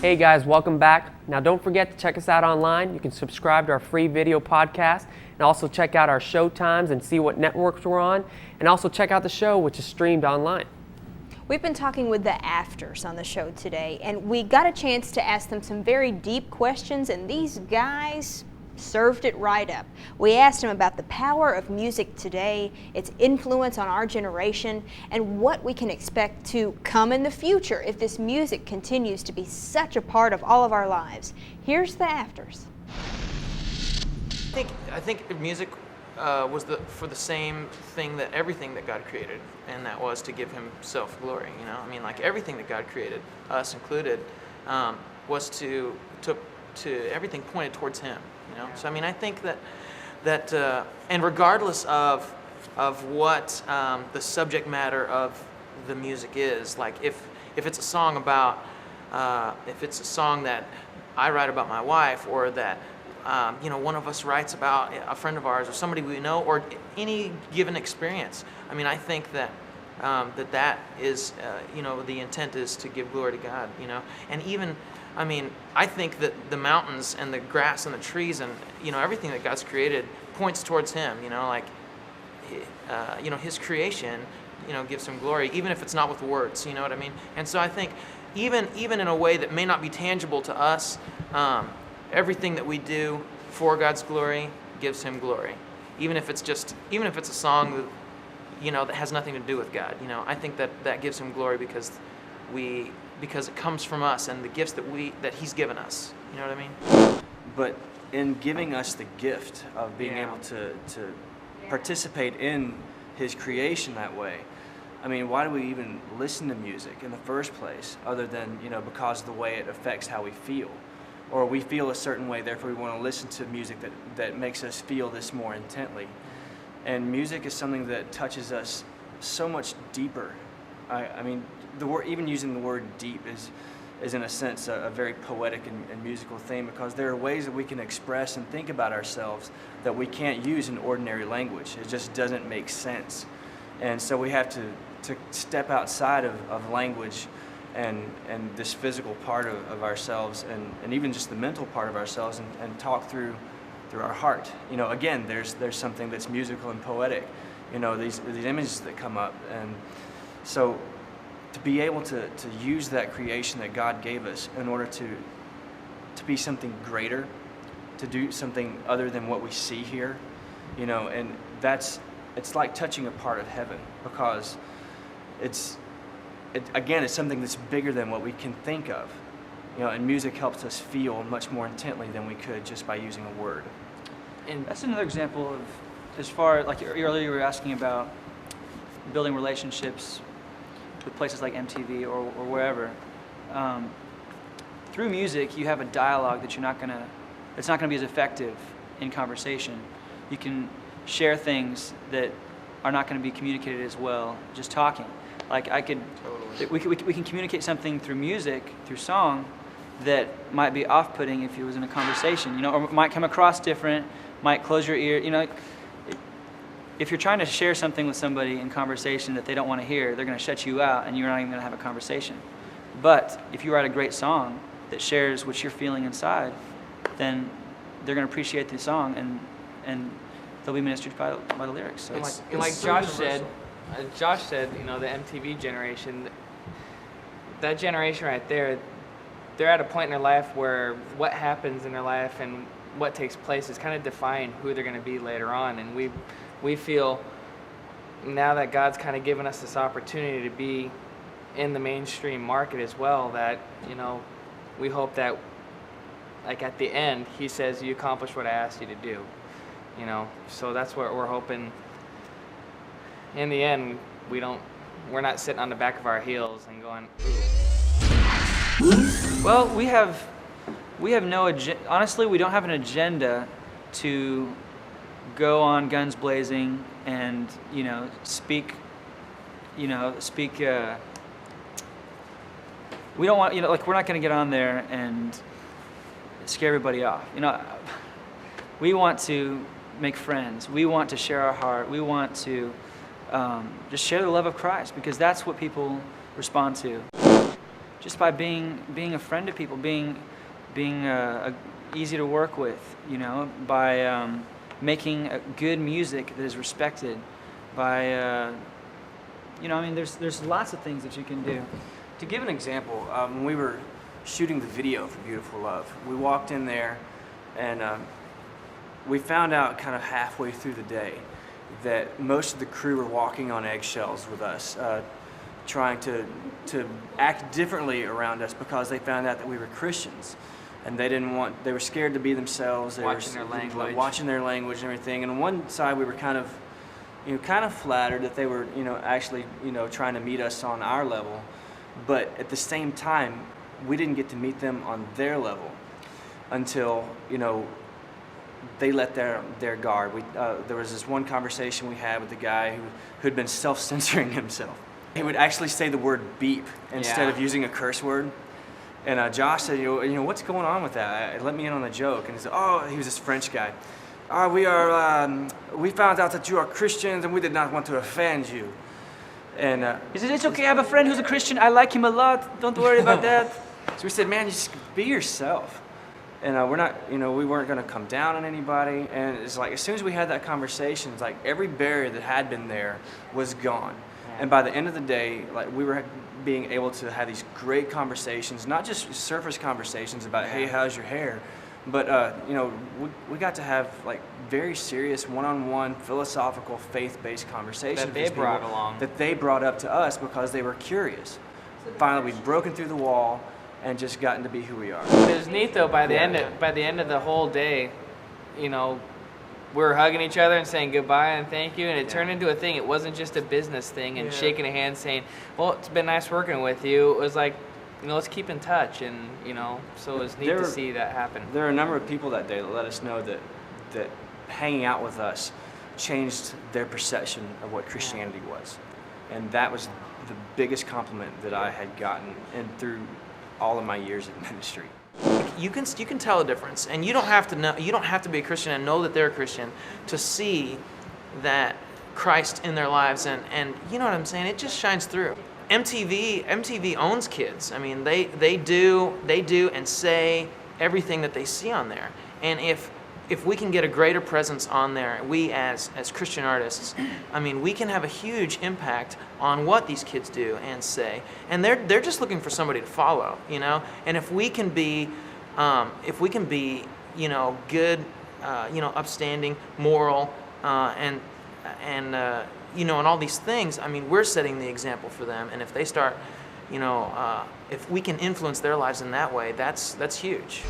Hey guys, welcome back. Now don't forget to check us out online. You can subscribe to our free video podcast and also check out our show times and see what networks we're on, and also check out the show, which is streamed online. We've been talking with the Afters on the show today, and we got a chance to ask them some very deep questions, and these guys served it right up. We asked them about the power of music today, its influence on our generation, and what we can expect to come in the future if this music continues to be such a part of all of our lives. Here's the Afters. I think music was for the same thing that everything that God created, and that was to give Himself glory. You know, I mean, like everything that God created, us included, was to everything pointed towards Him. You know, so I mean, I think that and regardless of what the subject matter of the music is, like if it's a song about if it's a song that I write about my wife, or that one of us writes about a friend of ours or somebody we know, or any given experience. I mean, I think that that is the intent is to give glory to God. You know, and even. I mean, I think that the mountains and the grass and the trees and, everything that God's created points towards Him, like, His creation, gives Him glory, even if it's not with words, you know what I mean? And so I think even in a way that may not be tangible to us, everything that we do for God's glory gives Him glory. Even if it's a song that, that has nothing to do with God, I think that gives Him glory because it comes from us and the gifts that He's given us. You know what I mean? But in giving us the gift of being able to participate in His creation that way, I mean, why do we even listen to music in the first place, other than, because of the way it affects how we feel? Or we feel a certain way, therefore we want to listen to music that makes us feel this more intently. And music is something that touches us so much deeper. I mean, the word, even using the word deep is in a sense a very poetic and musical thing, because there are ways that we can express and think about ourselves that we can't use in ordinary language. It just doesn't make sense. And so we have to step outside of language and this physical part of ourselves, and even just the mental part of ourselves, and talk through our heart. Again, there's something that's musical and poetic. These images that come up. And so to be able to use that creation that God gave us in order to be something greater, to do something other than what we see here, and it's like touching a part of heaven, because it's something that's bigger than what we can think of, and music helps us feel much more intently than we could just by using a word. And that's another example of, as far like earlier you were asking about building relationships with places like MTV or wherever. Through music, you have a dialogue that it's not gonna be as effective in conversation. You can share things that are not going to be communicated as well just talking. Like we can communicate something through music, through song, that might be off-putting if it was in a conversation, or might come across different, might close your ear, If you're trying to share something with somebody in conversation that they don't want to hear, they're going to shut you out and you're not even going to have a conversation. But if you write a great song that shares what you're feeling inside, then they're going to appreciate the song and they'll be ministered by the lyrics. So like Josh said, the MTV generation, that generation right there, they're at a point in their life where what happens in their life and what takes place is kind of define who they're going to be later on. And we feel now that God's kind of given us this opportunity to be in the mainstream market as well, that, we hope that, like, at the end, He says, you accomplished what I asked you to do, So that's what we're hoping. In the end, we're not sitting on the back of our heels and going, ooh. Well, we have no honestly, we don't have an agenda to go on guns blazing and speak. We don't want we're not going to get on there and scare everybody off. We want to make friends. We want to share our heart. We want to just share the love of Christ, because that's what people respond to. just by being a friend to people, being easy to work with, by making good music that is respected, by there's lots of things that you can do. To give an example, when we were shooting the video for Beautiful Love, we walked in there and we found out kind of halfway through the day that most of the crew were walking on eggshells with us, trying to act differently around us because they found out that we were Christians. And they were scared to be themselves. They Watching were their language. Watching their language and everything. And on one side, we were kind of flattered that they were, actually, trying to meet us on our level. But at the same time, we didn't get to meet them on their level until, they let their guard. There was this one conversation we had with the guy who'd been self-censoring himself. He would actually say the word beep instead of using a curse word. And Josh said, what's going on with that? Let me in on the joke. And he said, he was this French guy. We found out that you are Christians and we did not want to offend you. And He said, it's okay, I have a friend who's a Christian. I like him a lot. Don't worry about that. So we said, man, just be yourself. And we're not, we weren't going to come down on anybody. And it's like, as soon as we had that conversation, it's like every barrier that had been there was gone. And by the end of the day, like we were being able to have these great conversations, not just surface conversations about, hey, how's your hair? But, we got to have like very serious one-on-one philosophical faith-based conversations That they with people brought along. that they brought up to us because they were curious. Finally, we'd broken through the wall and just gotten to be who we are. It was neat though. By the end of the whole day, we were hugging each other and saying goodbye and thank you, and it turned into a thing. It wasn't just a business thing and shaking a hand saying, "Well, it's been nice working with you." It was like, let's keep in touch, and so it was neat to see that happen. There are a number of people that day that let us know that hanging out with us changed their perception of what Christianity was, and that was the biggest compliment that I had gotten and through all of my years in ministry. You can tell a difference, and you don't have to know. You don't have to be a Christian and know that they're a Christian to see that Christ in their lives, and you know what I'm saying. It just shines through. MTV owns kids. I mean, they do and say everything that they see on there. And if we can get a greater presence on there, we as Christian artists, I mean, we can have a huge impact on what these kids do and say. And they're just looking for somebody to follow, And if we can be good, upstanding, moral, and all these things, I mean, we're setting the example for them. And if they start, if we can influence their lives in that way, that's huge.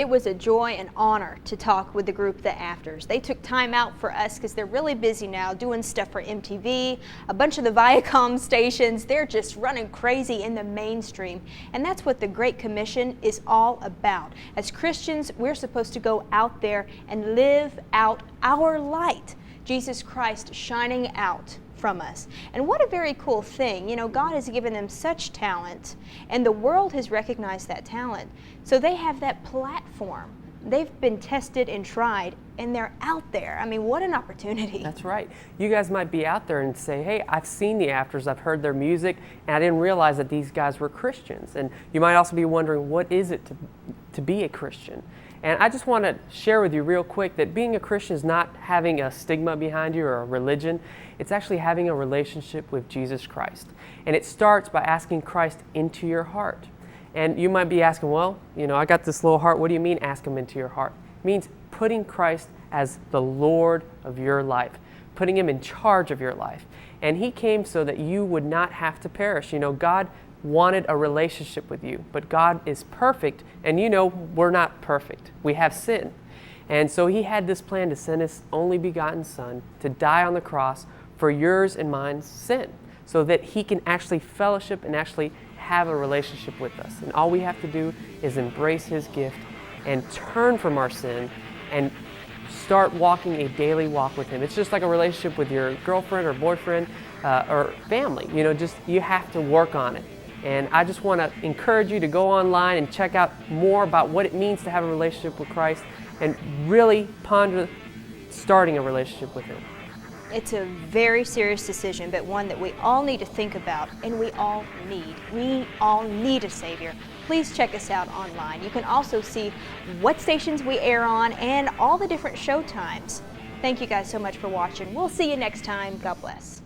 It was a joy and honor to talk with the group The Afters. They took time out for us because they're really busy now doing stuff for MTV, a bunch of the Viacom stations. They're just running crazy in the mainstream. And that's what the Great Commission is all about. As Christians, we're supposed to go out there and live out our light, Jesus Christ shining out from us. And what a very cool thing. God has given them such talent, and the world has recognized that talent. So they have that platform. They've been tested and tried, and they're out there. I mean, what an opportunity. That's right. You guys might be out there and say, hey, I've seen the Afters, I've heard their music, and I didn't realize that these guys were Christians. And you might also be wondering, what is it to be a Christian? And I just want to share with you real quick that being a Christian is not having a stigma behind you or a religion. It's actually having a relationship with Jesus Christ. And it starts by asking Christ into your heart. And you might be asking, well, I got this little heart. What do you mean ask him into your heart? It means putting Christ as the Lord of your life, putting him in charge of your life. And he came so that you would not have to perish. God wanted a relationship with you, but God is perfect, and we're not perfect. We have sin. And so he had this plan to send his only begotten Son to die on the cross for yours and mine's sin, so that he can actually fellowship and actually have a relationship with us. And all we have to do is embrace his gift and turn from our sin and start walking a daily walk with him. It's just like a relationship with your girlfriend or boyfriend or family. You have to work on it. And I just want to encourage you to go online and check out more about what it means to have a relationship with Christ and really ponder starting a relationship with him. It's a very serious decision, but one that we all need to think about, and we all need. We all need a Savior. Please check us out online. You can also see what stations we air on and all the different show times. Thank you guys so much for watching. We'll see you next time. God bless.